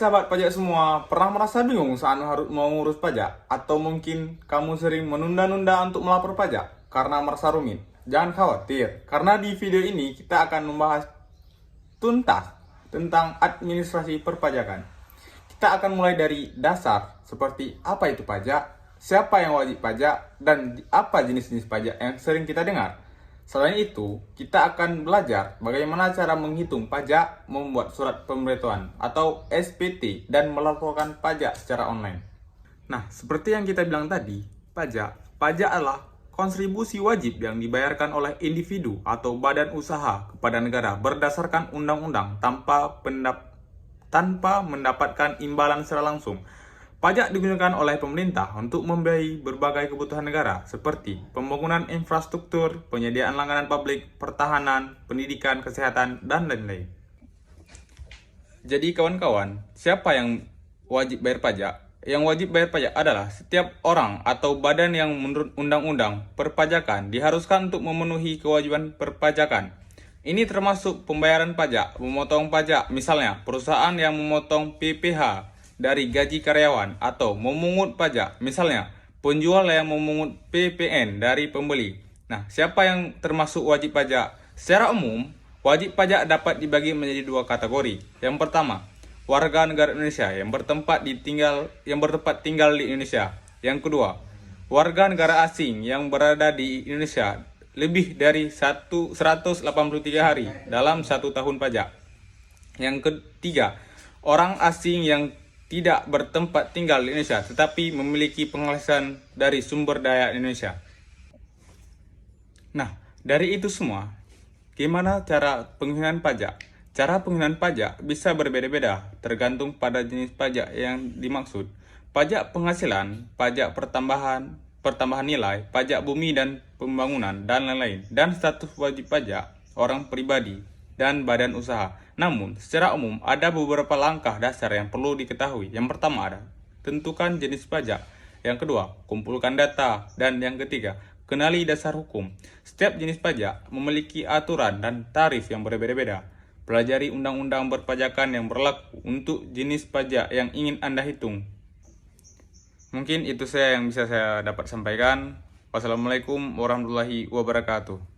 sahabat pajak semua, pernah merasa bingung saat harus mau ngurus pajak? Atau mungkin kamu sering menunda-nunda untuk melapor pajak karena merasa rumit? Jangan khawatir, karena di video ini kita akan membahas tuntas tentang administrasi perpajakan. Kita akan mulai dari dasar, seperti apa itu pajak, siapa yang wajib pajak, dan apa jenis-jenis pajak yang sering kita dengar. Selain itu, kita akan belajar bagaimana cara menghitung pajak, membuat surat pemberitahuan atau SPT, dan melaporkan pajak secara online. Nah, seperti yang kita bilang tadi, pajak adalah kontribusi wajib yang dibayarkan oleh individu atau badan usaha kepada negara berdasarkan undang-undang tanpa mendapatkan imbalan secara langsung. Pajak digunakan oleh pemerintah untuk membiayai berbagai kebutuhan negara seperti pembangunan infrastruktur, penyediaan langganan publik, pertahanan, pendidikan, kesehatan, dan lain-lain. Jadi kawan-kawan, siapa yang wajib bayar pajak? Yang wajib bayar pajak adalah setiap orang atau badan yang menurut undang-undang perpajakan diharuskan untuk memenuhi kewajiban perpajakan. Ini termasuk pembayaran pajak, memotong pajak, misalnya perusahaan yang memotong PPh dari gaji karyawan atau memungut pajak, misalnya penjual yang memungut PPN dari pembeli. Nah, siapa yang termasuk wajib pajak? Secara umum, wajib pajak dapat dibagi menjadi dua kategori. Yang pertama, warga negara Indonesia yang bertempat tinggal di Indonesia. Yang kedua, warga negara asing yang berada di Indonesia lebih dari 183 hari dalam 1 tahun pajak. Yang ketiga, orang asing yang tidak bertempat tinggal di Indonesia tetapi memiliki penghasilan dari sumber daya Indonesia. Nah, dari itu semua, gimana cara penghinaan pajak? Cara penghinaan pajak bisa berbeda-beda tergantung pada jenis pajak yang dimaksud. Pajak penghasilan, pajak pertambahan nilai, pajak bumi dan pembangunan, dan lain-lain. Dan status wajib pajak orang pribadi dan badan usaha. Namun, secara umum ada beberapa langkah dasar yang perlu diketahui. Yang pertama ada tentukan jenis pajak. Yang kedua, kumpulkan data. Dan yang ketiga, kenali dasar hukum. Setiap jenis pajak memiliki aturan dan tarif yang berbeda-beda. Pelajari undang-undang perpajakan yang berlaku untuk jenis pajak yang ingin Anda hitung. Mungkin itu saja yang bisa saya dapat sampaikan. Wassalamualaikum warahmatullahi wabarakatuh.